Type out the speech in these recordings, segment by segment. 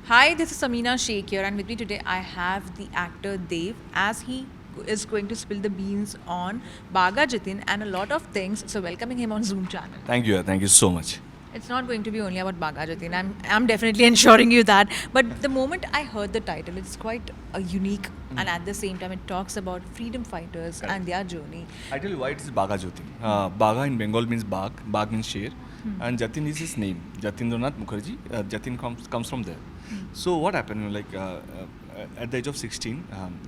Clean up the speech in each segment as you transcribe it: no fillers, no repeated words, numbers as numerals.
Hi, this is Samina Sheikh here, and with me today I have the actor Dev as he is going to spill the beans on Baga Jitin and a lot of things. So, welcoming him on Zoom channel. Thank you so much. It's not going to be only about Baga Jatin. I'm definitely ensuring you that. But the moment I heard the title, it's quite unique, and at the same time, it talks about freedom fighters Correct. and their journey. I tell you why it is Baga Jyoti. Baga in Bengal means Bag, Bag means Sher, and Jatin is his name, Jatindranath Mukherjee. Jatin comes from there. So what happened? At the age of 16,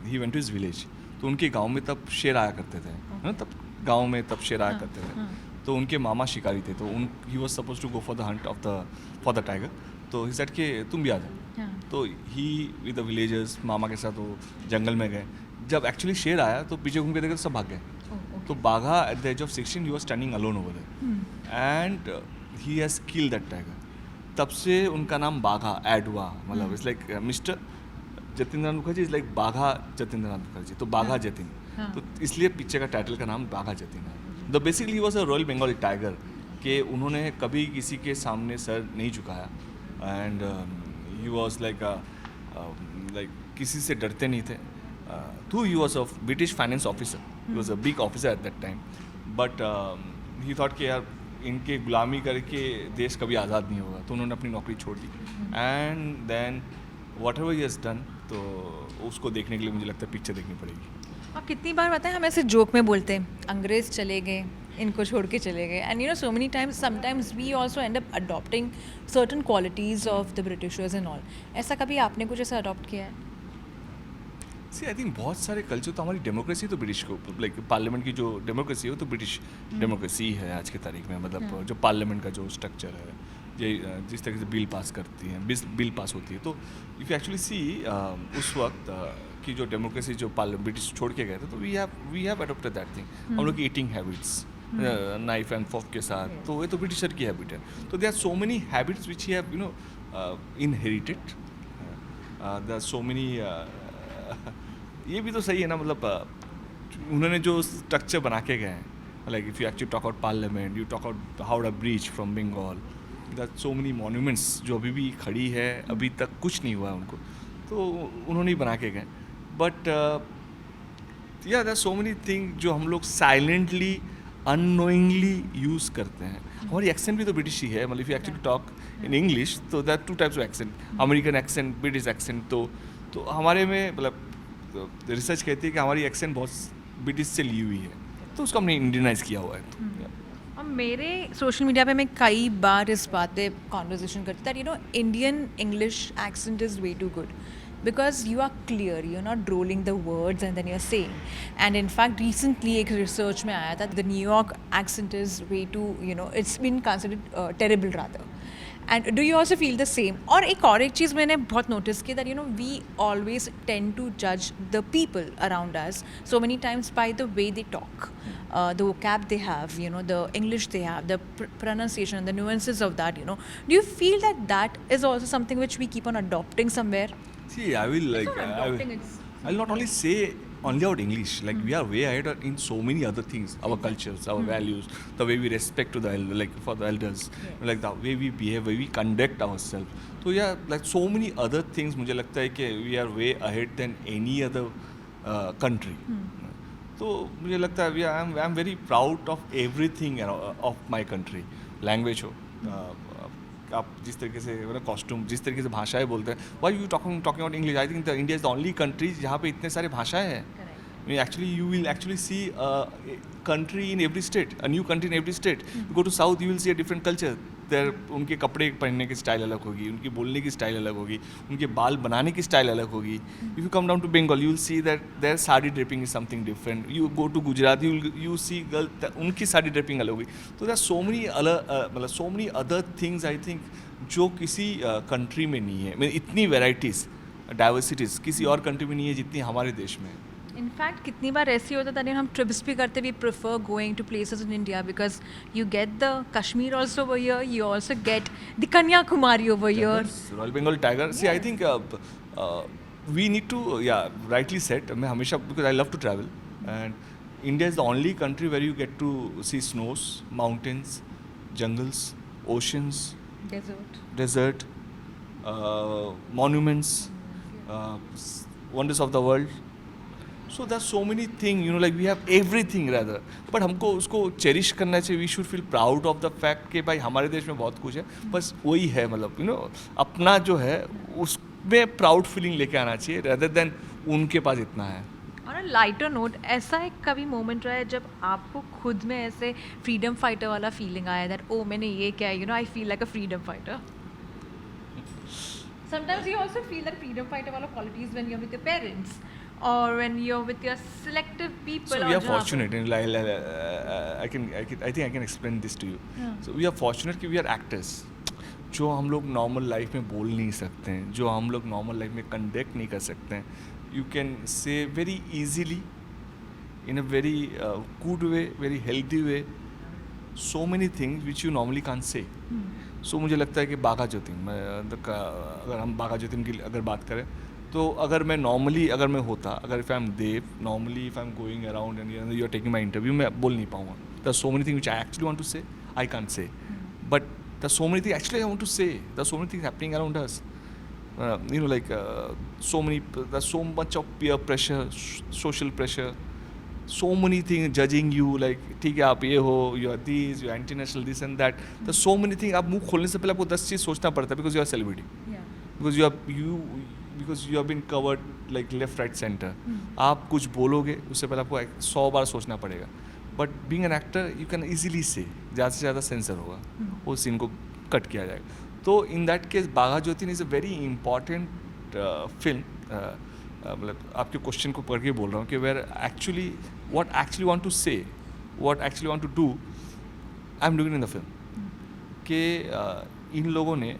he went to his village. तो उनके गांव में तब शेर आया करते थे, है ना? तब गांव में तब शेर आया करते थे. तो उनके मामा शिकारी थे, तो उन he was suppose to go for the hunt for the tiger. तो ही सेड कि तुम भी आ जाओ. तो ही विद द विलेजर्स मामा के साथ वो जंगल में गए. जब एक्चुअली शेर आया तो पीछे घूम के देखा तो सब भाग गए. तो Bagha at the age of 16 ही was standing alone over there and he has killed that tiger. तब से उनका नाम बाघा ऐड हुआ. मतलब it's like mister Jatindranath Mukherjee is like Bagha Jatindranath Mukherjee. तो बाघा जतिन, तो इसलिए पिक्चर का टाइटल का नाम बाघा जतिन है. The basically was a royal Bengal tiger कि उन्होंने कभी किसी के सामने सर नहीं झुकाया. एंड ही वॉज लाइक किसी से डरते नहीं थे. Though he was a British finance officer, he was a big officer at that time, but he thought कि यार इनके गुलामी करके देश कभी आज़ाद नहीं होगा, तो उन्होंने अपनी नौकरी छोड़ दी. And then whatever he has done, तो उसको देखने के लिए मुझे लगता है पिक्चर देखनी पड़ेगी. और कितनी बार बताएं हम ऐसे जोक में बोलते हैं अंग्रेज चले गए, इनको छोड़ के चले गए, and so many times sometimes we also end up adopting certain qualities of the Britishers and all. ऐसा कभी आपने कुछ ऐसा अडॉप्ट किया है? सी आई थिंक बहुत सारे कल्चर तो हमारी डेमोक्रेसी तो ब्रिटिश को लाइक पार्लियामेंट की जो डेमोक्रेसी है वो तो ब्रिटिश डेमोक्रेसी है आज की तारीख में. मतलब जो पार्लियामेंट का जो स्ट्रक्चर है, ये जिस तरह से बिल पास करती हैं, बिल पास होती है, तो इफ़ यू एक्चुअली सी उस वक्त की जो डेमोक्रेसी जो ब्रिटिश छोड़ के गए थे, तो we have adopted that thing. हम लोग की eating habits knife and fork के साथ, तो ये तो ब्रिटिशर की हैबिट है. तो they are so many habits which he have inherited. There are so many ये भी तो सही है ना. मतलब उन्होंने जो स्ट्रक्चर बना के गए हैं, like if you actually talk out parliament, you talk out Howrah bridge from Bengal, that so many monuments जो अभी भी खड़ी है, अभी तक कुछ नहीं हुआ है उनको, तो उन्होंने ही बना के गए. बट या देयर सो मेनी थिंग जो हम लोग साइलेंटली अननोइंगली यूज़ करते हैं. हमारी एक्सेंट भी तो ब्रिटिश ही है. मतलब if you actually talk in English, तो that two types of accent, American accent, British accent. तो हमारे में मतलब रिसर्च कहती है कि हमारी एक्सेंट बहुत ब्रिटिश से ली हुई है, तो उसको हमने इंडियनाइज किया हुआ है. तो और मेरे सोशल मीडिया पे मैं कई बार इस बात पे कॉन्वर्जेशन करती that Indian English accent is way too good because you are clear, you're not rolling the words and then you're saying. And in fact recently एक research में आया था the New York accent is way too it's been considered terrible rather. And do you also feel the same? और एक चीज़ मैंने बहुत notice की that we always tend to judge the people around us so many times by the way they talk, the vocab they have, the English they have, the pronunciation, the nuances of that. Do you feel that is also something which we keep on adopting somewhere? see, I will like It's not adopting, it's I'll not only say only about English. Like we are way ahead in so many other things. Our cultures, our values, the way we respect to the like for the elders, like the way we behave, way we conduct ourselves. So yeah, like so many other things. मुझे लगता है कि we are way ahead than any other country. तो मुझे लगता है I'm very proud of everything of my country. Language हो, आप जिस तरीके से कॉस्ट्यूम, जिस तरीके से भाषाएं बोलते हैं. Why you talking about English? I think India is the only country जहाँ पे इतने सारे भाषाएं हैं. Actually, you will actually see a country in every state, a new country in every state. You go to south, you will see a different culture. There, उनके कपड़े पहनने की स्टाइल अलग होगी, उनकी बोलने की स्टाइल अलग होगी, उनके बाल बनाने की स्टाइल अलग होगी. If you come down to Bengal, you will see that their sari draping is something different. You go to Gujarat, you see girl, उनकी साड़ी ड्रेपिंग अलग होगी. So there are so many मतलब so many other things I think जो किसी country में नहीं है. मतलब इतनी वेराइटीज़, डाइवर्सिटीज़ किसी और कंट्री में नहीं है जितनी हमारे देश में है. इनफैक्ट कितनी बार ऐसी होता था हम ट्रिप्स भी करते we prefer going to places in India because you get the Kashmir also over here, you also get the Kanyakumari over here. Royal Bengal tiger. See I think we need to rightly set. मैं हमेशा because I love to travel and India is the only country where you get to see snows, mountains, jungles, oceans, desert. desert, monuments, wonders of the world. So there's so many things, like we have everything rather, but हमको उसको cherish करना चाहिए. We should feel proud of the fact कि भाई हमारे देश में बहुत कुछ है, बस वही है, मतलब अपना जो है उसमें प्राउड फीलिंग लेके आना चाहिए rather than उनके पास इतना है. और लाइटर नोट, ऐसा एक कभी मोमेंट रहा है जब आपको खुद में ऐसे फ्रीडम फाइटर वाला फीलिंग आया दैट ओ मैंने ये क्या है, I feel like a freedom fighter? Sometimes you also feel that freedom fighter wala qualities when you're with your parents or when you're with your selective people. So or we are जहाँ fortunate. I think I can explain this to you. Yeah. So we are fortunate कि we are actors. जो हम लोग normal life में बोल नहीं सकते हैं, जो हम लोग नॉर्मल लाइफ में कंडक्ट नहीं कर सकते हैं, you can say very easily in a very good way, very healthy way, so many things which you normally can't say. सो मुझे लगता है कि बाघा ज्योतिन, अगर हम बाघा ज्योतिन की अगर बात करें तो अगर मैं नॉर्मली अगर मैं होता, अगर if I am Dev normally, if I am going around and you are taking my interview, मैं बोल नहीं पाऊँगा. The so many thing which I actually want to say, I can't say, but the so many thing actually I want to say, the so many things happening around us, like so much of peer pressure, social pressure, so many things judging you, like ठीक है आप ये हो, you are this, you are international, this and that. There's so many things. आप मुंह खोलने से पहले आपको 10 चीज़ सोचना पड़ता है because you are celebrity, because you have been covered like left, right, center. आप कुछ बोलोगे उससे पहले आपको 100 बार सोचना पड़ेगा. But being an actor, you can easily say, ज़्यादा से ज़्यादा सेंसर होगा, वो सीन को कट किया जाएगा. तो in that case Bagha Jyotin is a very important film. मतलब आपके क्वेश्चन को पढ़ के बोल रहा हूँ कि where actually what actually want to say, what actually want to do, I'm doing in the film. कि इन लोगों ने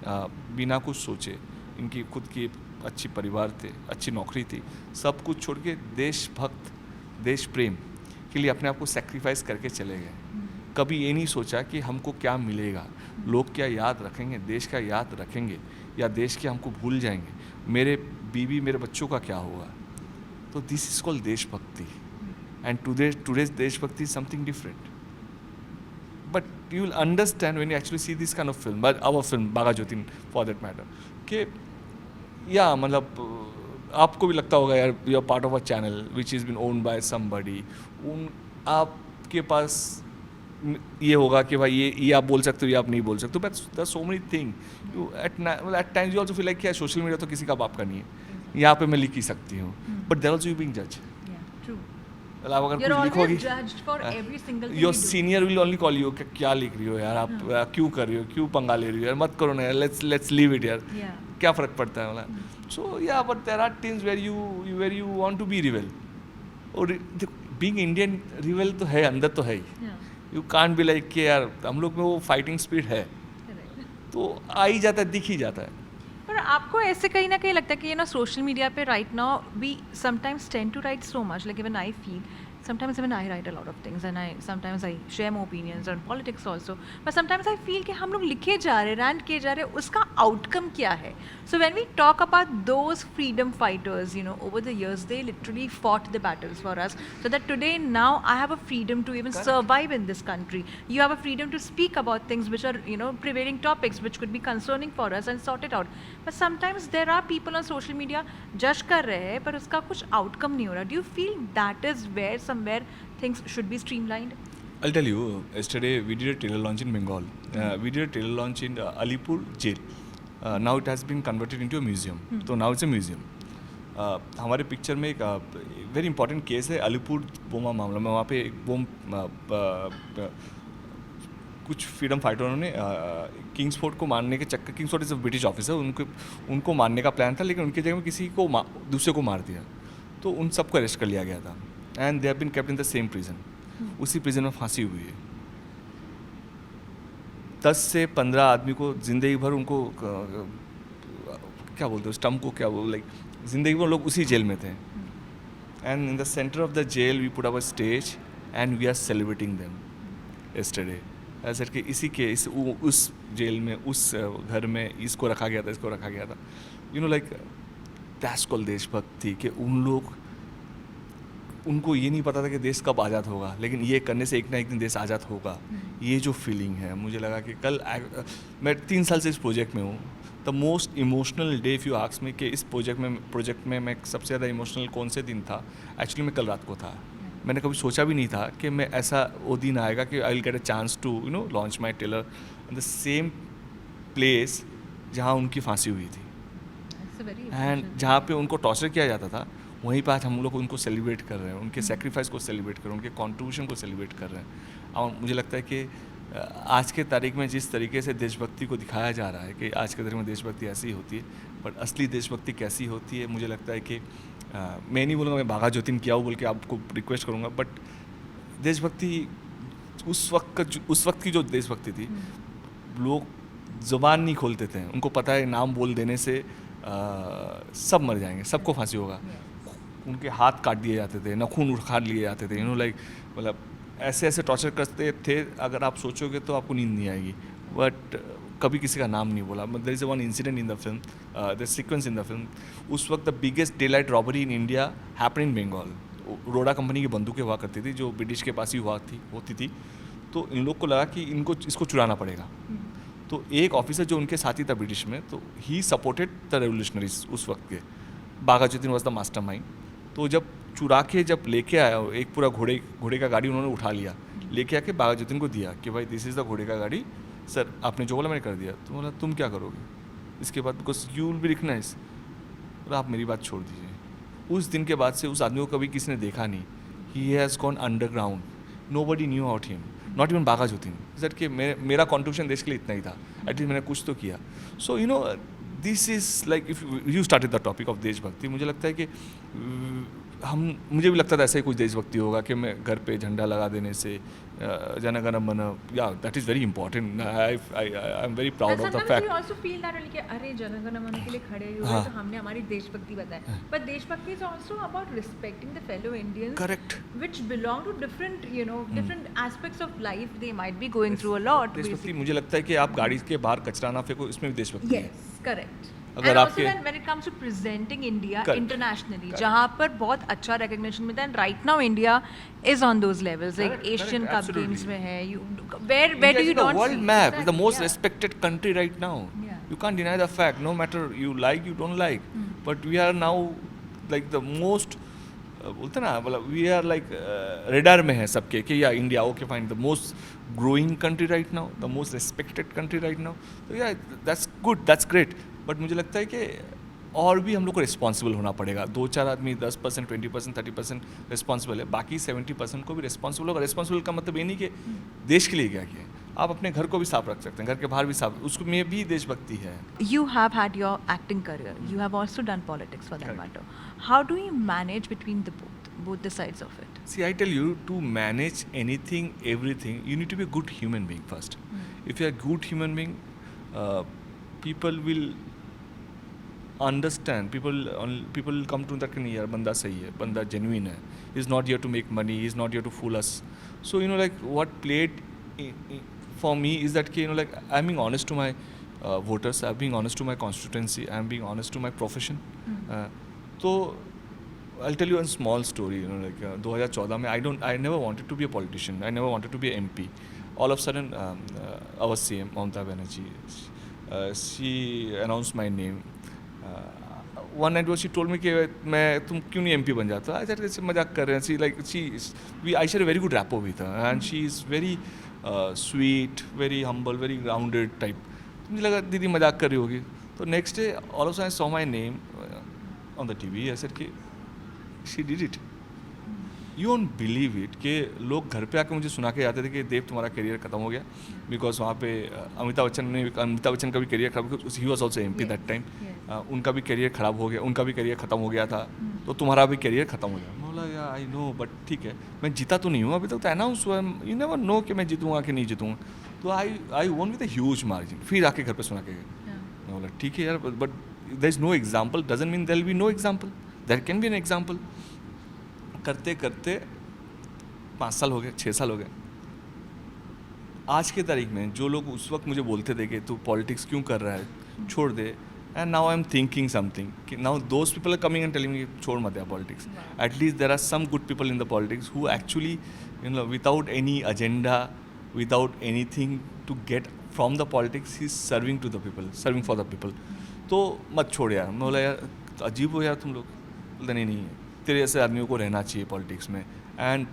बिना कुछ सोचे, इनकी खुद की अच्छी परिवार थे, अच्छी नौकरी थी, सब कुछ छोड़ के देशभक्त, देश प्रेम के लिए अपने आप को सेक्रीफाइस करके चले गए. कभी ये नहीं सोचा कि हमको क्या मिलेगा, लोग क्या याद रखेंगे, देश का याद रखेंगे या देश के हमको भूल जाएंगे, मेरे बीवी मेरे बच्चों का क्या होगा. तो दिस इज कॉल्ड देशभक्ति. And today's Deshbhakti is something different. But you will understand when you actually see this kind of film, but our film, Bagha Jyotin for that matter, कि या मतलब आपको भी लगता होगा यार, you are part of a channel which has been owned by somebody. आपके पास ये होगा कि भाई ये आप बोल सकते हो, ये आप नहीं बोल सकते हो, but there are so many things. At times you also feel like social media तो किसी का बाप का नहीं है, यहाँ पे मैं लिख ही सकती हूँ, but there also you being judged. आप अगर कुछ लिखोगी, your senior will only call you, क्या लिख रही हो यार आप, क्यों कर रही हो, क्यों पंगा ले रही हो यार, मत करो ना यार, लेट्स लीव इट यार, क्या फ़र्क पड़ता है वाला. सो या but there are things where you want to be रिवेल. और बीइंग इंडियन रिवेल तो है, अंदर तो है ही. यू कांट बी लाइक कि यार हम लोग में वो फाइटिंग स्पिरिट है, तो आ ही जाता है, दिख ही जाता है. पर आपको ऐसे कहीं ना कहीं लगता है कि सोशल मीडिया पे right now we sometimes tend to write so much, like even I feel sometimes even I write a lot of things and sometimes I share my opinions on politics also, but sometimes I feel कि हम लोग लिखे जा रहे, rant किए जा रहे, उसका आउटकम क्या है. So when we talk about those freedom fighters, over the years they literally fought the battles for us, so that today now I have a freedom to even survive in this country. You have a freedom to speak about things which are prevailing topics which could be concerning for us and sort it out. But sometimes there are people on social media जज कर रहे हैं पर उसका कुछ outcome नहीं हो रहा. Do you feel that is where somewhere things should be streamlined? I'll tell you, yesterday we did a trailer launch in Bengal. We did a trailer launch in Alipur jail. Now it has been converted into a museum. So now it's a museum. हमारे picture में एक very important case है अलीपुर बोमा मामला में. वहाँ पे एक बोम कुछ फ्रीडम फाइटरों ने किंग्स फोर्ट को मारने के चक्कर, Kings fort is a British officer, उनको मारने का प्लान था, लेकिन उनकी जगह में किसी को दूसरे को मार दिया. तो उन सबको अरेस्ट कर लिया गया था and they have been kept in the same prison. उसी प्रिजन में फांसी हुई है. 10 से 15 आदमी को जिंदगी भर उनको क्या बोलते हो, स्टम्प को क्या बोल, लाइक जिंदगी भर लोग उसी जेल में थे. And in the centre of the jail we put our stage and we are celebrating them yesterday. ऐसा कि इसी के उस जेल में, उस घर में इसको रखा गया था, इसको रखा गया था. लाइक दैट्स कॉल्ड देशभक्ति. कि उन लोग उनको ये नहीं पता था कि देश कब आज़ाद होगा, लेकिन ये करने से एक ना एक दिन देश आज़ाद होगा। ये जो फीलिंग है, मुझे लगा कि कल मैं 3 साल से इस प्रोजेक्ट में हूँ। The most emotional day if you ask me कि इस प्रोजेक्ट में मैं सबसे ज़्यादा इमोशनल कौन से दिन था, एक्चुअली मैं कल रात को था। मैंने कभी सोचा भी नहीं था कि मैं ऐसा वो दिन आएगा कि I will get a chance to launch my trailer in the same place जहाँ उनकी फांसी हुई थी, एंड जहाँ पे उनको टॉर्चर किया जाता था, वहीं पर आज हम लोग उनको सेलिब्रेट कर रहे हैं, उनके सेक्रीफाइस को सेलिब्रेट कर रहे हैं, उनके कॉन्ट्रीब्यूशन को सेलिब्रेट कर रहे हैं। और मुझे लगता है कि आज के तारीख में जिस तरीके से देशभक्ति को दिखाया जा रहा है कि आज के तारीख में देशभक्ति ऐसी होती है, पर असली देशभक्ति कैसी होती है, मुझे लगता है कि मैं नहीं बोलूँगा मैं बाघा ज्योतिन किया हूँ बोल के आपको रिक्वेस्ट करूँगा, बट देशभक्ति उस वक्त की जो देशभक्ति थी, लोग ज़ुबान नहीं खोलते थे, उनको पता है नाम बोल देने से सब मर जाएंगे, सबको फांसी होगा। उनके हाथ काट दिए जाते थे, नाखून उखाड़ लिए जाते थे, लाइक मतलब ऐसे ऐसे टॉर्चर करते थे, अगर आप सोचोगे तो आपको नींद नहीं आएगी, बट कभी किसी का नाम नहीं बोला। There is one incident in the film, the sequence in the film, उस वक्त the biggest daylight robbery in India happen in Bengal. Rodda company की बंदूकें हुआ करती थी जो ब्रिटिश के पास ही होती थी, तो इन लोग को लगा कि इसको चुराना पड़ेगा। तो एक ऑफिसर जो उनके साथी था ब्रिटिश में, तो ही सपोर्टेड द रेवोल्यूशनरीज उस वक्त के। बाघा ज्योतिन वॉज द मास्टरमाइंड। तो जब चुरा के जब लेके आया, एक पूरा घोड़े का गाड़ी उन्होंने उठा लिया, लेके आके बाघा ज्योतिन को दिया कि भाई दिस इज़ द घोड़े का गाड़ी, सर आपने जो बोला मैंने कर दिया। तो बोला तुम क्या करोगे इसके बाद, because you will be recognise. बोला आप मेरी बात छोड़ दीजिए। उस दिन के बाद से उस आदमी को कभी किसी ने देखा नहीं। He has gone underground, nobody knew about him, not even Bagha Jyotin. That कि मेरा कॉन्ट्रीब्यूशन देश के लिए इतना ही था, एटलीस्ट मैंने कुछ तो किया। So this is like if you started the topic of देशभक्ति, मुझे लगता है कि मुझे भी लगता था ऐसा ही कुछ देशभक्ति होगा कि मैं घर पे झंडा लगा देने से जन गण मन, या that is very important. I am very proud of the fact. also feel that only कि अरे जन गण मन के लिए खड़े हुए तो हमने हमारी देशभक्ति बताया, but देशभक्ति is also about respecting the fellow Indians, Correct. which belong to different different aspects of life they might be going through a lot. देशभक्ति मुझे लगता है कि आप गाड़ी के बाहर कचरा ना फेंको, इसमें भी देशभक्ति है। Yes, correct. अगर And also आपके when it comes to presenting India Correct. internationally, जहाँ पर बहुत अच्छा recognition मिलता है, and right now India is on those levels, like Correct, Asian correct, Cup absolutely. games में है, where India do is you in the not world see? map, is the Exactly, most yeah. respected country right now. Yeah. You can't deny the fact, no matter you like, you don't like. But we are now like the most बोलते ना, मतलब we are like radar में है सबके कि या India okay fine, the most growing country right now, the most respected country right now. तो या that's good, that's great. But मुझे लगता है कि और भी हम लोग को रिस्पॉन्सिबल होना पड़ेगा। 2-4 आदमी 10%, 20%, 30% रिस्पॉन्सिबल है, बाकी 70% को भी रिस्पॉन्सिबल होगा। रिस्पॉन्सिबल का मतलब ये नहीं कि देश के लिए क्या किया, आप अपने घर को भी साफ रख सकते हैं, घर के बाहर भी साफ, उसमें भी देशभक्ति है। You have had your acting career. You have also done politics for that Correct. matter. How do you manage between both the sides of it? See, I tell you, to manage anything, everything, you need to be a good human being first. If you are a good human being, people will understand. People will come to that कि नहीं यार बंदा सही है, बंदा genuine है. He's not here to make money. He's not here to fool us. So like what played for me is that like I'm being honest to my voters. I'm being honest to my constituency. I'm being honest to my profession. So I'll tell you a small story. Like 2014 में I never wanted to be a politician. I never wanted to be an MP. All of a sudden, our CM Mamata Banerjee, she announced my name. One night she told me कि तुम क्यों नहीं MP बन जाता? I said ऐसे मजाक कर रहे हैं। I share a very good rapport with her, and she is very sweet, very humble, very grounded type. तो मुझे लगा दीदी मजाक कर रही होगी। तो next day, all of a sudden I saw my name on the TV. I said कि she did it. You won't believe it कि लोग घर पे आके मुझे सुना के जाते थे कि देव तुम्हारा करियर खत्म हो गया, बिकॉज वहाँ पे अमिताभ बच्चन का भी करियर खराब, he was also MP that time. उनका भी करियर ख़राब हो गया, उनका भी करियर ख़त्म हो गया था, तो तुम्हारा भी करियर ख़त्म हो गया। मैं बोला यार आई नो, बट ठीक है, मैं जीता तो नहीं हूँ अभी तक, तो अनाउंस हुआ, यू नेवर नो कि मैं जीतूँगा कि नहीं जीतूँगा। तो I won with a huge margin. फिर आके घर पे सुना के गए। मैं बोला ठीक है यार, but there is no example, doesn't mean there will be no example, there can be an example. करते करते 5 साल हो गए, 6 साल हो गए। आज के तारीख में जो लोग उस वक्त मुझे बोलते थे कि तू पॉलिटिक्स क्यों कर रहा है, छोड़ दे, and now I'm thinking something. Now those people are coming and telling me, "Chhod mat yaar politics." At least there are some good people in the politics who actually, without any agenda, without anything to get from the politics, he's serving to the people, serving for the people. तो मत छोड़ यार. मैं बोला यार अजीब हो यार तुम लोग. बोलते नहीं तेरे जैसे आदमियों को रहना चाहिए पॉलिटिक्स में. एंड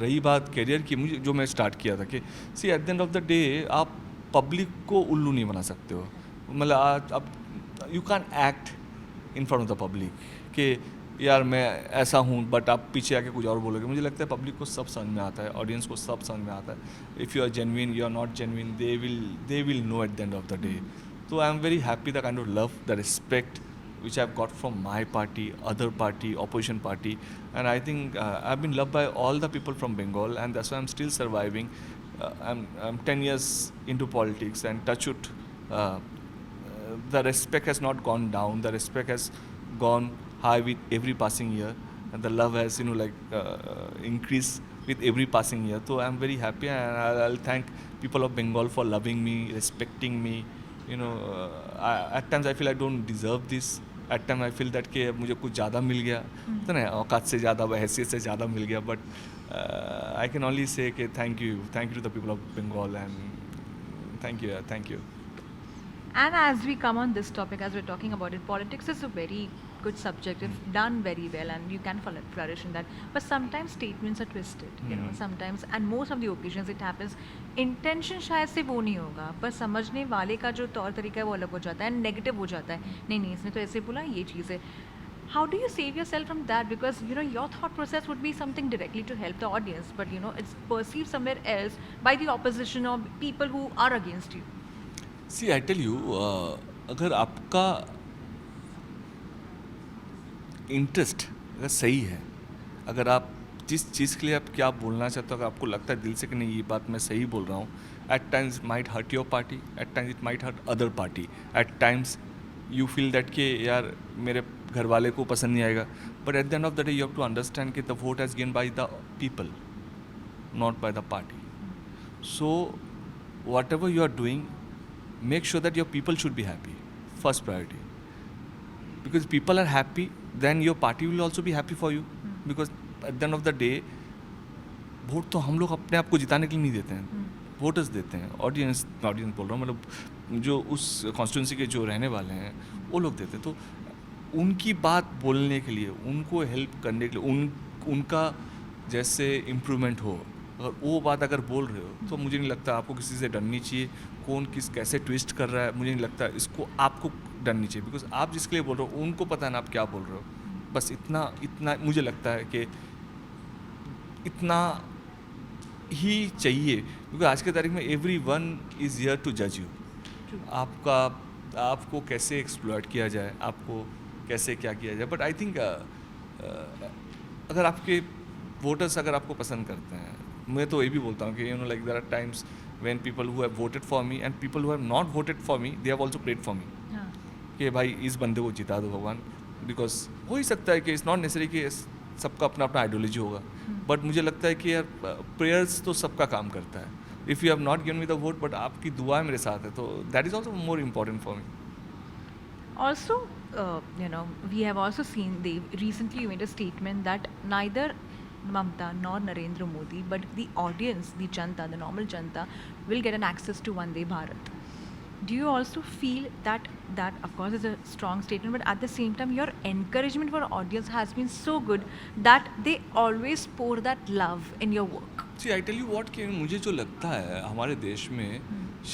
रही बात करियर की, मुझे जो मैं स्टार्ट किया था कि see at the end of the day आप पब्लिक को उल्लू नहीं बना सकते हो. मतलब आप you can act in front of the public कि यार मैं ऐसा हूँ, बट आप पीछे आके कुछ और बोलोगे. मुझे लगता है पब्लिक को सब समझ में आता है, ऑडियंस को सब समझ में आता है. If you are genuine, you are not genuine, they will know at the end of the day. So I am very happy the kind of love, the respect which I've got from my party, other party, opposition party, and I think I've been loved by all the people from Bengal, and that's why I'm still surviving. I'm 10 years into politics, and touch wood, the respect has not gone down. The respect has gone high with every passing year, and the love has increased with every passing year. So I'm very happy, and I'll thank people of Bengal for loving me, respecting me. At times I feel I don't deserve this. At times I feel that कि मुझे कुछ ज़्यादा मिल गया, तो ना औकात से ज़्यादा, हैसियत से ज़्यादा मिल गया. But I can only say कि thank you to the people of Bengal, and thank you. And as we come on this topic, as we're talking about it, politics is a very good subject if done very well, and you can flourish in that. But sometimes statements are twisted, sometimes, and most of the occasions it happens. Intention शायद से वो नहीं होगा, पर समझने वाले का जो तौर तरीका है वो अलग हो जाता है, नेगेटिव हो जाता है. नहीं इसने तो ऐसे बोला, ये चीज़ है. How do you save yourself from that? Because your thought process would be something directly to help the audience, but it's perceived somewhere else by the opposition or people who are against you. See, I tell you, अगर आपका interest अगर सही है, अगर आप जिस चीज़ के लिए आप क्या बोलना चाहते हो, अगर आपको लगता है दिल से कि नहीं ये बात मैं सही बोल रहा हूँ, at times it might hurt your party, at times it might hurt other party, at times you feel that कि यार मेरे घर वाले को पसंद नहीं आएगा. But at the end of the day you have to understand कि the vote has gain by the people, not by the party. So whatever you are doing, make sure that your people should be happy, first priority. Because people are happy, then your party will also be happy for you. Because at the end of the day, vote तो हम लोग अपने आप को जिताने के लिए नहीं देते हैं, वोटर्स देते हैं. ऑडियंस बोल रहा हूँ, मतलब जो उस कॉन्स्टिट्यूंसी के जो रहने वाले हैं वो लोग देते हैं. तो उनकी बात बोलने के लिए, उनको हेल्प करने के लिए, उनका जैसे इम्प्रूवमेंट हो, अगर वो बात अगर बोल रहे हो, तो मुझे नहीं लगता आपको किसी से डरनी चाहिए. कौन कैसे ट्विस्ट कर रहा है, मुझे नहीं लगता इसको आपको डरनी चाहिए. बिकॉज आप जिसके लिए बोल रहे हो उनको पता है ना आप क्या बोल रहे हो. बस इतना मुझे लगता है कि इतना ही चाहिए. क्योंकि आज के तारीख में everyone is here to judge you. आपको कैसे एक्सप्लॉइट किया जाए, आपको कैसे क्या किया जाए. बट आई थिंक अगर आपके वोटर्स अगर आपको पसंद करते हैं, मैं तो ये भी बोलता हूँ कि like there are times when people who have voted for me and people who have not voted for me, they have also prayed for me. कि भाई इस बंदे को जिता दो भगवान. बिकॉज हो ही सकता है कि इट्स नॉट नेसेसरी कि सबका अपना अपना आइडियोलॉजी होगा, बट मुझे लगता है कि यार प्रेयर्स तो सबका काम करता है. If you have not given me the vote but आपकी दुआ मेरे साथ है, तो that is also more important for me. Also, we have also seen they recently made a statement that neither Mamta nor Narendra Modi, but the audience, the Janta, the normal Janta, will get an access to Vande Bharat. Do you also feel that of course is a strong statement, but at the same time your encouragement for audience has been so good that they always pour that love in your work? See, I tell you what, कि मुझे जो लगता है हमारे देश में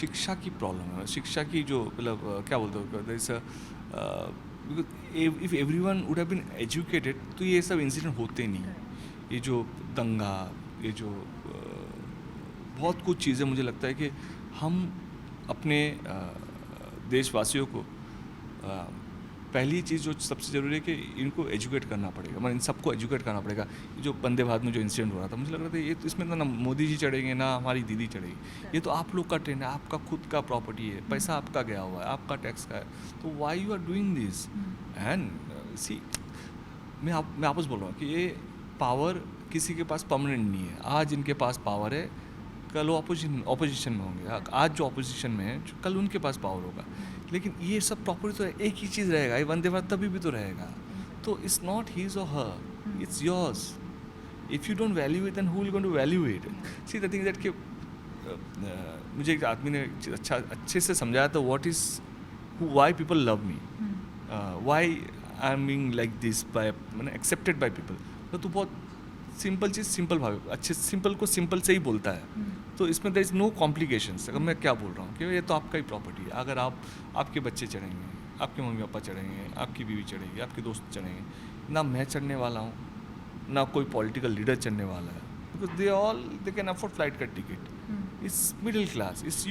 शिक्षा की प्रॉब्लम है. शिक्षा की जो मतलब क्या बोलते हो, if everyone would have been educated तो ये सब इंसिडेंट होते नहीं. ये जो दंगा, ये जो बहुत कुछ चीज़ें, मुझे लगता है कि हम अपने देशवासियों को पहली चीज़ जो सबसे ज़रूरी है कि इनको एजुकेट करना पड़ेगा. मतलब इन सबको एजुकेट करना पड़ेगा. जो वंदे भारत में जो इंसिडेंट हो रहा था, मुझे लग रहा था ये तो इसमें ना मोदी जी चढ़ेंगे ना हमारी दीदी चढ़ेगी. ये तो आप लोग का ट्रेन है, आपका खुद का प्रॉपर्टी है, पैसा आपका गया हुआ है, आपका टैक्स का है. तो why you are doing this? And see, मैं आपस बोल रहा हूँ कि ये पावर किसी के पास परमानेंट नहीं है. आज इनके पास पावर है, कल वो ऑपोजिशन में होंगे. आज जो ऑपोजिशन में है, कल उनके पास पावर होगा. लेकिन ये सब प्रॉपर्टी तो एक ही चीज़ रहेगा, ये वंदे भारत तभी भी तो रहेगा. तो it's not his or her, it's yours. If you don't value it, then who will going to value it? See the thing that कि मुझे एक आदमी ने अच्छे से समझाया था, what is why people love me, why I am being like this by, मैंने एक्सेप्टेड बाय पीपल. तो तू बहुत सिंपल चीज़ सिंपल भाव, अच्छे सिंपल को सिंपल से ही बोलता है. तो इसमें देयर इज़ नो कॉम्प्लिकेशंस. अगर मैं क्या बोल रहा हूँ कि ये तो आपका ही प्रॉपर्टी है. अगर आपके बच्चे चढ़ेंगे, आपके मम्मी पापा चढ़ेंगे, आपकी बीवी चढ़ेगी, आपके दोस्त चढ़ेंगे, ना मैं चढ़ने वाला हूँ, ना कोई पॉलिटिकल लीडर चढ़ने वाला है. Because they can afford flight का ticket. It's middle class, it's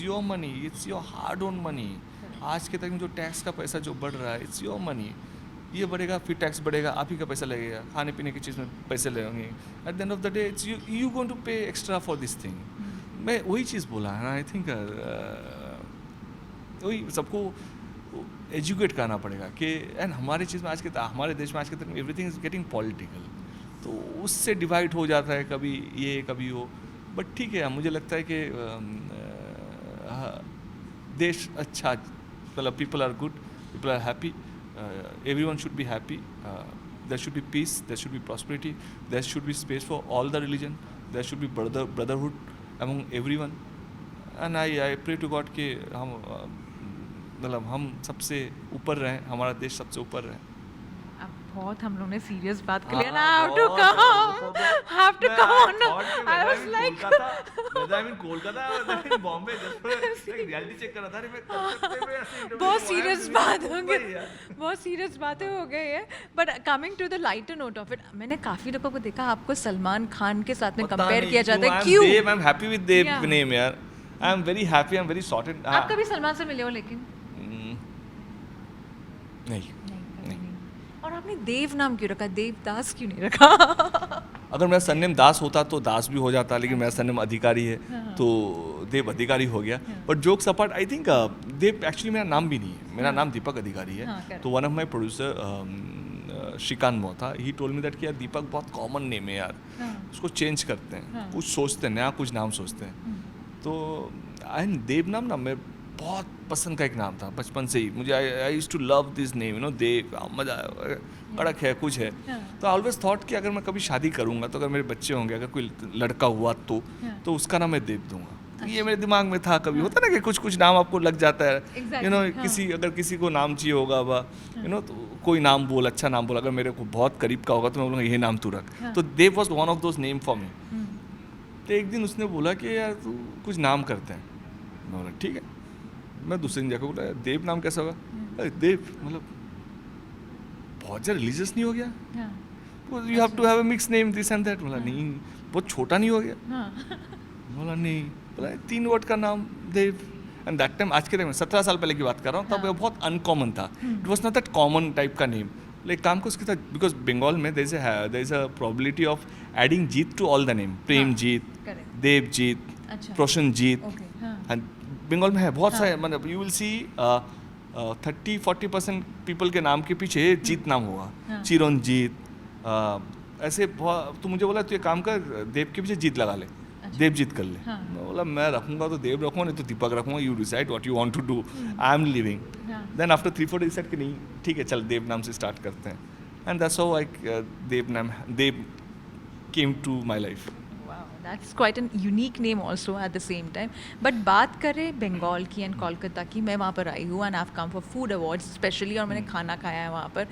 your money, it's your hard own money. आज के तक में जो टैक्स का पैसा जो बढ़ रहा है, इट्स योर मनी. ये बढ़ेगा, फिर टैक्स बढ़ेगा, आप ही का पैसा लगेगा, खाने पीने की चीज़ में पैसे लगेंगे. At the end of the day it's you going to pay extra for this thing. मैं वही चीज़ बोला है ना. आई थिंक वही सबको एजुकेट करना पड़ेगा कि एंड हमारे चीज़ में हमारे देश में आज के तक एवरीथिंग इज़ गेटिंग पॉलिटिकल. तो उससे डिवाइड हो जाता है, कभी ये कभी वो. बट ठीक है, मुझे लगता है कि देश अच्छा, मतलब people are good, people are happy. Everyone should be happy. There should be peace. There should be prosperity. There should be space for all the religion. There should be brotherhood among everyone. And I pray to God कि हम मतलब हम सबसे ऊपर रहें, हमारा देश सबसे ऊपर रहे. अब बहुत हम लोगों ने सीरियस बात कर लिया ना. have to come on. I was like Kolkata Bombay reality check कर रहा था. बहुत सीरियस बात हो गई, बहुत सीरियस बातें हो गई है. But coming to the lighter note of it, मैंने काफी लोगों को देखा आपको सलमान खान के साथ में कंपेयर किया जाता है. क्यों? I am happy with Dev name यार. I am very happy, I am very sorted. आप कभी सलमान से मिले हो? लेकिन नहीं. और आपने देव नाम क्यों रखा, देवदास क्यों नहीं रखा? अगर मेरा सरनेम दास होता तो दास भी हो जाता, लेकिन मेरा सरनेम अधिकारी है तो देव अधिकारी हो गया. But jokes apart, I think Dev actually मेरा नाम भी नहीं है. मेरा नाम दीपक अधिकारी है. तो one of my producer Shrikant Mohta, he told me that कि यार दीपक बहुत कॉमन नेम है यार, उसको चेंज करते हैं, कुछ सोचते हैं नया, कुछ नाम सोचते हैं. तो एंड देव नाम ना मैं बहुत पसंद का एक नाम था बचपन से ही. मुझे I used to love this name, you know, Dev, मज़ा कड़क है, कुछ है. तो आई ऑलवेज थॉट कि अगर मैं कभी शादी करूँगा, तो अगर मेरे बच्चे होंगे, अगर कोई लड़का हुआ तो उसका नाम मैं देव दूंगा. ये मेरे दिमाग में था. कभी होता ना कि कुछ कुछ नाम आपको लग जाता है, यू नो. अगर किसी को नाम चाहिए होगा, यू नो, तो कोई नाम बोल, अच्छा नाम बोल, अगर मेरे को बहुत करीब का होगा तो मैं बोलूँगा ये नाम तू रख. तो Dev was one of those name for me. तो एक दिन उसने बोला कि यार तू कुछ नाम करते हैं. मैं बोला ठीक है. मैं दूसरे दिन जाकर बोला देव नाम कैसा होगा? अरे देव मतलब बहुत ज़्यादा रिलीजियस नहीं हो गया? You have to have a mix name, this and that. बोला नहीं, बहुत छोटा नहीं हो गया? बोला नहीं. बोला 3 वर्ड का नाम देव. एंड दैट टाइम, आज के टाइम में 17 साल पहले की बात कर रहा हूँ, तब वो बहुत अनकॉमन था. It was not that common type का नेम. लाइक काम को उसके साथ, बिकॉज बंगाल में there is a probability of adding Jeet to all the name. Prem Jeet, Dev Jeet, Proshon Jeet. And Bengal में है बहुत सारे, मतलब यू विल सी 30-40% पीपल के नाम के पीछे जीत नाम होगा. चिरंजीत, ऐसे बहुत. तो मुझे बोला तू ये काम कर, देव के पीछे जीत लगा ले, देव जीत कर ले. मैं बोला मैं रखूँगा तो देव रखूँगा, नहीं तो दीपक रखूँगा. You decide what you want to do, I am living. Then after 3-4 days decide कि नहीं ठीक है, चल देव नाम से स्टार्ट करते हैं. And that's how Dev came to my life. That's quite an unique name also at the same time. But बात करें बंगाल की एंड कोलकाता की, मैं वहाँ पर आई हूँ and I've come for food awards specially, और मैंने खाना खाया है वहाँ पर.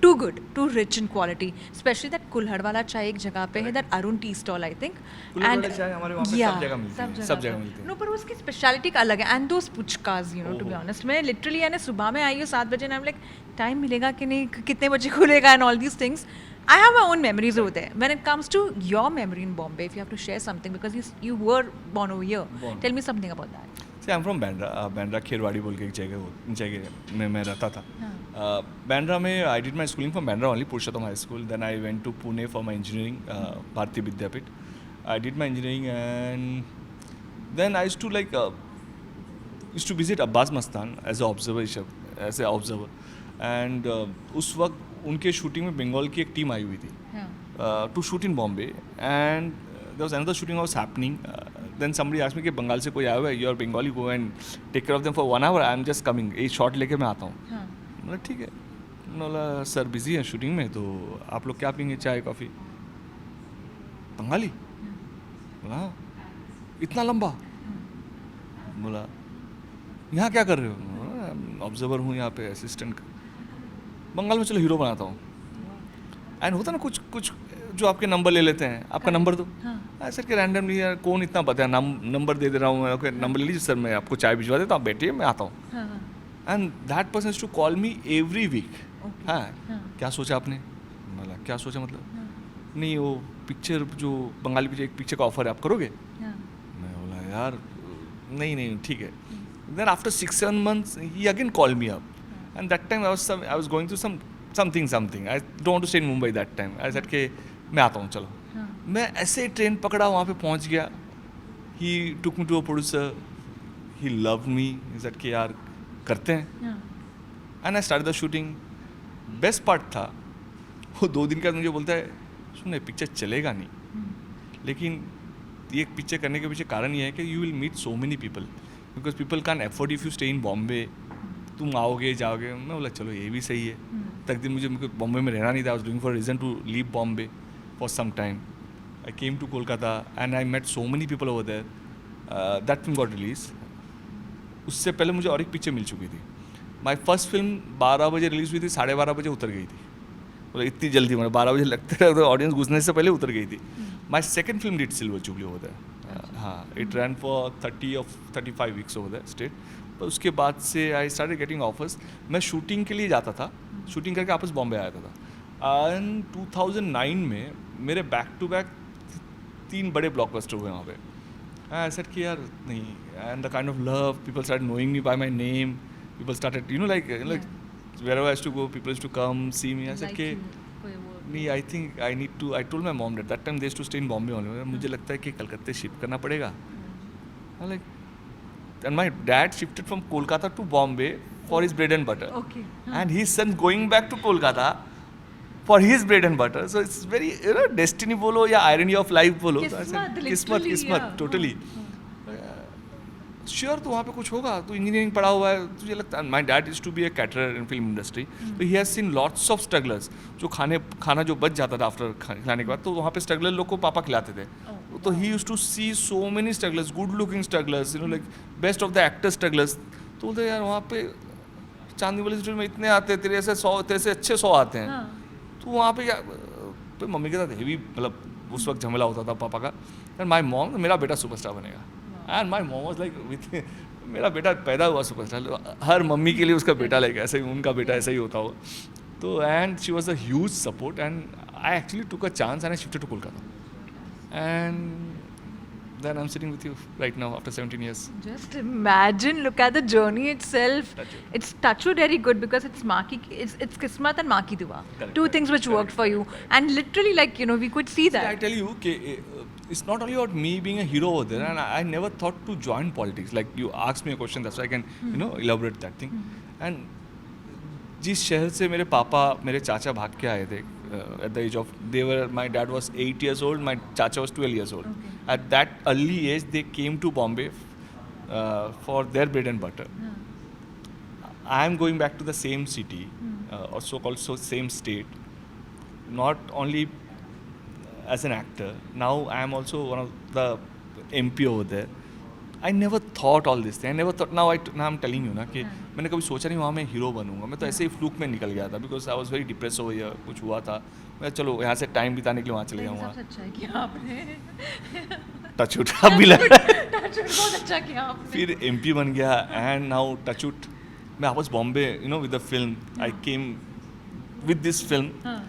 Too good, too rich in quality. Specially that कुल्हड़ वाला चाय एक जगह पे है, that Arun tea stall I think. And सब जगह मिलती है. नो, पर उसकी स्पेशलिटी का अलग है. And those puchkas, you know, to be honest, मैं लिटरली यानी सुबह में आई हूँ 7 बजे and I am like time मिलेगा कि नहीं, कितने बजे खुलेगा and all these things. I have my own memories over there. When it comes to your memory in Bombay, if you have to share something, because you were born over here, tell me something about that. See, I'm from Bandra. Bandra Kherwadi बोल के एक जगह में मैं रहता था. Bandra में I did my schooling from Bandra only, Purushottam High School. Then I went to Pune for my engineering, Bharati Vidyapit. I did my engineering and then I used to visit Abbas Mastan as an observer. And उस वक्त उनके shooting में बंगाल की एक team आई हुई थी to shoot in Bombay. And there was another shooting was happening then somebody asked me कि बंगाल से कोई आया हुआ है, you are Bengali, go and take care of them for 1 hour, I am just coming, एक शॉट लेके मैं आता हूँ. हाँ. मतलब ठीक है. बोला सर बिजी है शूटिंग में, तो आप लोग क्या पियेंगे, चाय कॉफ़ी? बंगाली? बोला हाँ. इतना लंबा? बोला यहाँ क्या कर रहे हो? ऑब्जर्वर हूँ यहाँ पे, असिस्टेंट. बंगाल में चलो हीरो बनाता हूँ. एंड होता ना कुछ कुछ जो आपके नंबर ले लेते हैं, आपका नंबर दो. हाँ सर के रैंडमली, यार कौन इतना पता है, नंबर दे दे रहा हूँ, ओके नंबर ले लीजिए सर, मैं आपको चाय भिजवा देता हूँ, आप बैठिए मैं आता हूँ. And that person to call me every week. हाँ क्या सोचा आपने? बोला क्या सोचा मतलब? नहीं वो पिक्चर जो बंगाली पिक्चर, एक पिक्चर का ऑफर है, आप करोगे? मैं बोला यार नहीं ठीक है. देन आफ्टर 6-7 months ही again call me up, and that time I was going through something. I don't want to stay in Mumbai that time. I said कि मैं आता हूँ चलो. मैं ऐसे ट्रेन पकड़ा, वहाँ पे पहुँच गया. He took me to a producer, he loved me, he said कि यार करते हैं. And I start the shooting. Best part था वो 2 दिन का मुझे बोलता है सुन पिक्चर चलेगा नहीं, लेकिन ये पिक्चर करने के पीछे कारण ये है कि you will meet so many people, because people can afford if you stay in Bombay. तुम आओगे जाओगे. मैं बोला चलो ये भी सही है. तक दिन मुझे बॉम्बे में रहना नहीं था. I was looking for reason to leave Bombay for some time. I came to Kolkata and I met so many people over there. That film got release. उससे पहले मुझे और एक पिक्चर मिल चुकी थी. माई फर्स्ट फिल्म 12 बजे रिलीज़ हुई थी, 12:30 बजे उतर गई थी. मतलब इतनी जल्दी, मतलब 12 बजे लगते रहे तो ऑडियंस घुसने से पहले उतर गई थी. My second film did silver jubilee over there. हाँ it ran for 35 weeks over there state. पर उसके बाद से आई स्टार्टेड गेटिंग ऑफर्स. मैं शूटिंग के लिए जाता था, शूटिंग करके वापस बॉम्बे आया था. एंड 2009 में मेरे बैक टू बैक 3 बड़े ब्लॉकबस्टर हुए वहाँ पे. आई सेड कि यार नहीं, and the kind of love, people start knowing me bye my name. People started, like wherever I used to go, people used to come see me. I said, नहीं, I think I need to. I told my mom that time they used to stay in Bombay only. मुझे लगता है कि कलकत्ते shift करना पड़ेगा. I'm like, and my dad shifted from Kolkata to Bombay for his bread and butter. Okay. And his son going back to Kolkata for his bread and butter. So it's very, destiny बोलो या irony of life बोलो. किस्मत totally. Sure तो वहाँ पे कुछ होगा, तो इंजीनियरिंग पढ़ा हुआ है, तुझे लगता है. My dad is to be a caterer in film industry, तो he has seen lots of strugglers. जो खाना जो बच जाता था आफ्टर खिलाने के बाद, तो वहाँ पे स्ट्रगलर लोग को पापा खिलाते थे. तो he used to see so many strugglers, good looking strugglers, like best of the actor strugglers. तो बोलते यार वहाँ पे चांदनी वाली स्टोरी में इतने आते हैं, तेरे से अच्छे 100 आते हैं. तो वहाँ पे तो मम्मी के साथ हेवी, मतलब उस वक्त झमेला होता था पापा का. एंड माई मॉम, मेरा बेटा सुपरस्टार बनेगा. And my mom was like with, मेरा बेटा पैदा हुआ सुपरस्टार. हर मम्मी के लिए उसका बेटा लाइक ऐसे ही, उनका बेटा ऐसा ही होता हो. तो and she was a huge support, and I actually took a chance and I shifted to Kolkata. And then I'm sitting with you right now after 17 years. Just imagine, look at the journey itself. It's touchwood very good because it's Kismat and Maa Ki Dua. Two things which worked for you. And literally, like, we could see that. I tell you, it's not only about me being a hero over there, and I never thought to join politics. Like, you asked me a question, that's why I can, elaborate that thing. And जिस शहर से मेरे पापा, मेरे चाचा भाग के आए थे, at the age of, my dad was 8 years old, my chacha was 12 years old. Okay. At that early age, they came to Bombay for their bread and butter. I am going back to the same city, or so-called same state, not only as an actor. Now I am also one of the MP over there. I never thought all this thing. I never thought. Now I'm telling you ना कि मैंने कभी सोचा नहीं वहाँ मैं hero बनूंगा. मैं तो ऐसे ही फ्लूक में निकल गया था, because I was very depress over here. कुछ हुआ था, मैं चलो यहाँ से टाइम बिताने के लिए वहाँ चले गया. वहाँ अच्छा किया आपने. टच उट अब भी लग रहा है. बहुत अच्छा किया आपने. फिर MP बन गया, एंड नाउ टच उट मैं वापस Bombay, with the film. I came with this film.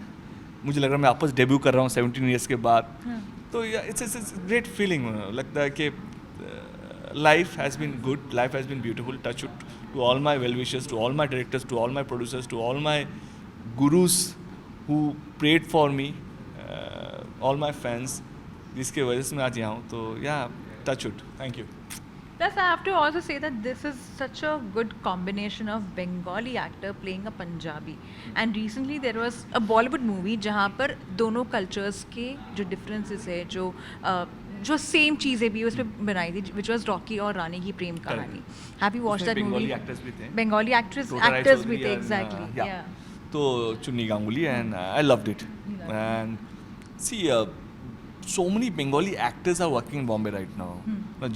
मुझे लग रहा है मैं वापस डेब्यू कर रहा हूँ 17 ईयर्स के बाद. तो इट्स ग्रेट फीलिंग. लगता है कि life has been good, life has been beautiful. Touch it to all my well-wishers, to all my directors, to all my producers, to all my gurus who prayed for me, all my fans, जिसके वजह से मैं आज यहाँ हूँ. तो touch it. Thank you. Plus, I have to also say that this is such a good combination of Bengali actor playing a Punjabi. And recently there was a Bollywood movie जहाँ पर दोनों cultures के जो differences है, जो जो same चीज़ें भी उस पर बनाई थी, विच वॉज रॉकी और रानी की प्रेम कहानी. Have you watched that movie? Bengali actors भी थे. बंगाली एक्टर्स Tota Rai भी Chaudhary थे, and, एग्जैक्टली. yeah. तो चुन्नी Ganguly and I loved it. And see, so many Bengali actors are working in Bombay right now.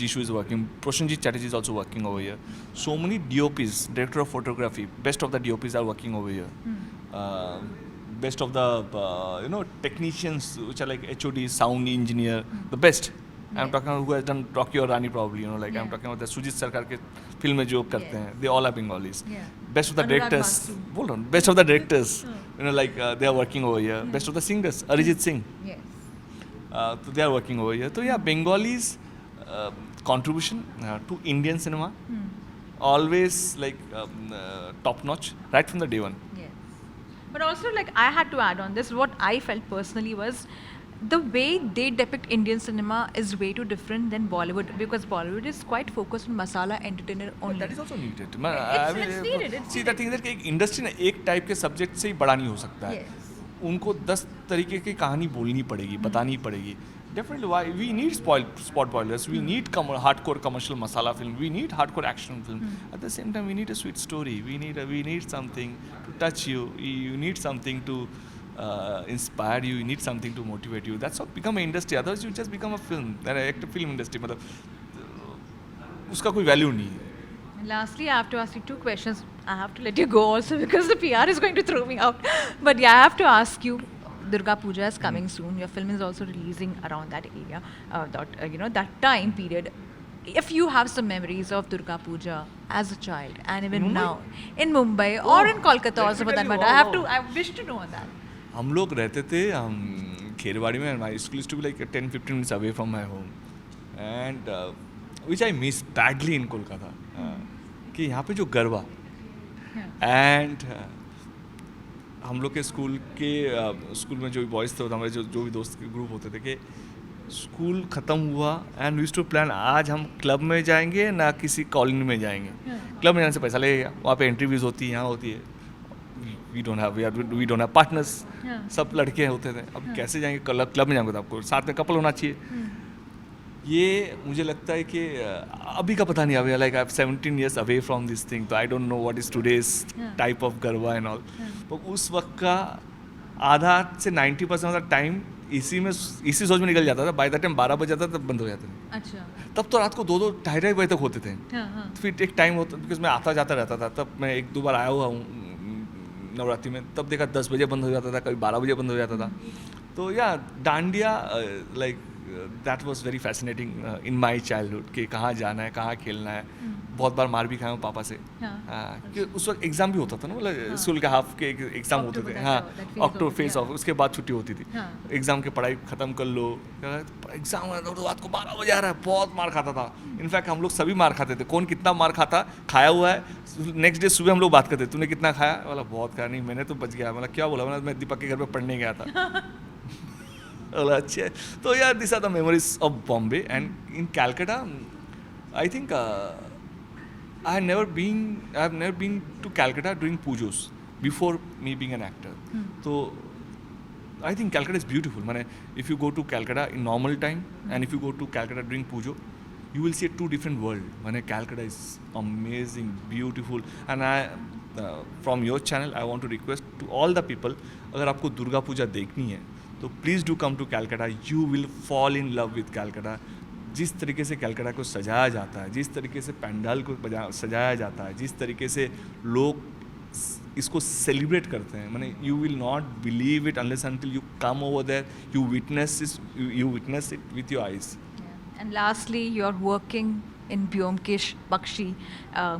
Jishu is working. Prosenjit Chatterjee is also working over here. So many DOPs, director of photography, best of the DOPs are working over here. Best of the technicians which are like HOD, sound engineer, the best. I'm talking about who has done Rocky or Rani probably. I'm talking about the Sujit Sarkar के film में जो करते हैं. They all are Bengalis. Best of the Anurag directors. Basu. Hold on. Best of the directors. They are working over here. Best of the singers. Arijit Singh. Yes. So they are working over here. So yeah, Bengalis contribution to Indian cinema always top notch right from the day one. Yes. But also, like, I had to add on this, what I felt personally was the way they depict Indian cinema is way too different than Bollywood, because Bollywood is quite focused on masala entertainer only. But that is also needed. It's needed. It's See, the thing is that एक industry ना एक type के subject से ही बड़ा नहीं हो सकता है. Yes. उनको 10 तरीके की कहानी बोलनी पड़ेगी, बतानी पड़ेगी. Definitely, why we need spot boilers, we need hardcore commercial masala film, we need hardcore action film. At the same time, we need a sweet story. We need something to touch you. You need something to inspire you. You need something to motivate you. That's how become an industry. Otherwise, you just become a film. That film industry. मतलब उसका कोई value नहीं है. Lastly, I have to ask you 2 questions. I have to let you go also because the PR is going to throw me out. But yeah, I have to ask you. Durga Puja is coming soon. Your film is also releasing around that area, that time period. If you have some memories of Durga Puja as a child, and even now in Mumbai or in Kolkata also, for that matter, I wish to know that. हम लोग रहते थे खेरवाड़ी में. My school used to be like 10-15 minutes away from my home, and which I miss badly in Kolkata. कि यहाँ पे जो garba and हम लोग के स्कूल में जो भी बॉयज़ थे, हमारे जो भी दोस्त के ग्रुप होते थे, कि स्कूल ख़त्म हुआ and we used to plan आज हम क्लब में जाएंगे ना किसी कॉलोनी में जाएंगे. क्लब में जाने से पैसा लगेगा, वहाँ पे एंट्री फीस होती है, यहाँ होती है. We don't have partners. सब लड़के होते थे. अब कैसे जाएंगे क्लब में जाएंगे तो आपको साथ में कपल होना चाहिए. ये मुझे लगता है कि अभी का पता नहीं. अभी like I am 17 years away from this thing, तो I don't know what is today's type of garba and all. तो उस वक्त का आधा से 90% ऑफ द टाइम इसी सोच में निकल जाता था. बाय द टाइम 12 बज जाता तब बंद हो जाते थे. अच्छा. तब तो रात को 2-2 ढाई बजे तक होते थे. फिर एक टाइम होता, बिकॉज मैं आता जाता रहता था. तब मैं 1-2 बार आया हुआ हूँ नवरात्रि में. तब देखा 10 बजे बंद हो जाता था, कभी 12 बजे बंद हो जाता था. तो या dandiya like that was very fascinating in my childhood कि कहाँ जाना है, कहाँ खेलना है. बहुत बार मार भी खाया हूँ पापा से. कि उस वक्त एग्ज़ाम भी होता था ना, मतलब स्कूल के हाफ के एग्ज़ाम होते थे. हाँ, अक्टूबर फेस ऑफ, उसके बाद छुट्टी होती थी. एग्ज़ाम की पढ़ाई ख़त्म कर लो, एग्ज़ाम रात को 12 बजे आ रहा है. बहुत मार खाता था. इनफैक्ट हम लोग सभी मार खाते थे. कौन कितना मार खाता खाया हुआ है. नेक्स्ट डे सुबह हम लोग बात करते, तूने कितना खाया. बोला बहुत खाया. नहीं मैंने तो बच गया. मतलब क्या बोला, मैं दीपक के घर पर पढ़ने गया था. अच्छा. तो यार this are the memories of Bombay. And in Calcutta I think I have never been to Calcutta during Pujos before me being an actor. So I think Calcutta is beautiful. Mane, if you go to Calcutta in normal time and if you go to Calcutta during Pujo, you will see a 2 different world. Mane, Calcutta is amazing, beautiful. And from your channel, I want to request to all the people, अगर आपको दुर्गा पूजा देखनी है तो please do come to Calcutta. You will fall in love with Calcutta. जिस तरीके से कलकत्ता को सजाया जाता है, जिस तरीके से पंडाल को सजाया जाता है, जिस तरीके से लोग इसको सेलिब्रेट करते हैं, माने you will not believe it unless until you come over there, you witness it with your eyes. And lastly, you're working in Byomkesh Bakshi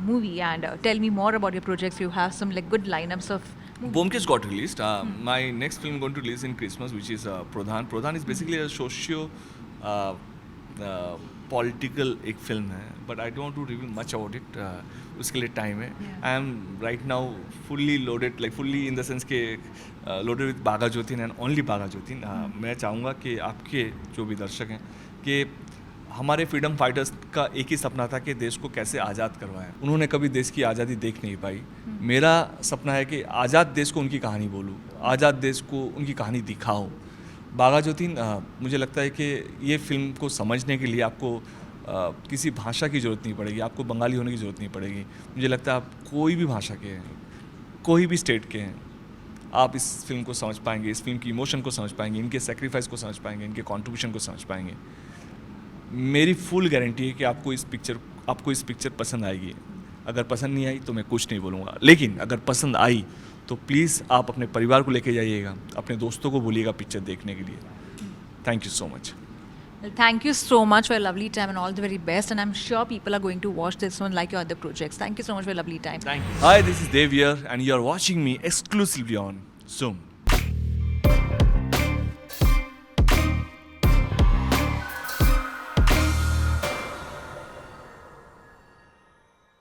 movie, and tell me more about your projects. You have some like good lineups of movies. Byomkesh got released. My next film going to release in Christmas, which is Pradhan. Pradhan is basically a socio political एक film है, but I don't to reveal much about it. उसके लिए time है. I am right now fully loaded, like fully in the sense के loaded with Bagha Jyotin and only Bagha Jyotin. मैं चाहूँगा कि आपके जो भी दर्शक हैं कि हमारे फ्रीडम फाइटर्स का एक ही सपना था कि देश को कैसे आज़ाद करवाएं. उन्होंने कभी देश की आज़ादी देख नहीं पाई. मेरा सपना है कि आज़ाद देश को उनकी कहानी बोलूँ, आज़ाद देश को उनकी कहानी दिखाओ. बागा ज्योतिन मुझे लगता है कि ये फिल्म को समझने के लिए आपको किसी भाषा की ज़रूरत नहीं पड़ेगी, आपको बंगाली होने की ज़रूरत नहीं पड़ेगी। मुझे लगता है आप कोई भी भाषा के हैं, कोई भी स्टेट के हैं, आप इस फिल्म को समझ पाएंगे, इस फिल्म की इमोशन को समझ पाएंगे, इनके सेक्रीफाइस को समझ पाएंगे, इनके कंट्रीब्यूशन को समझ पाएंगे। मेरी फुल गारंटी है कि आपको इस पिक्चर पसंद आएगी। अगर पसंद नहीं आई तो मैं कुछ नहीं बोलूँगा, लेकिन अगर पसंद आई तो प्लीज़ आप अपने परिवार को लेके जाइएगा, अपने दोस्तों को बोलिएगा पिक्चर देखने के लिए। Thank you so much. Well, thank you so much for a lovely time and all the very best. And I'm sure people are going to watch this one like your other projects. Thank you so much for a lovely time. Thank you. Hi, this is Dev here, and you are watching me exclusively on Zoom.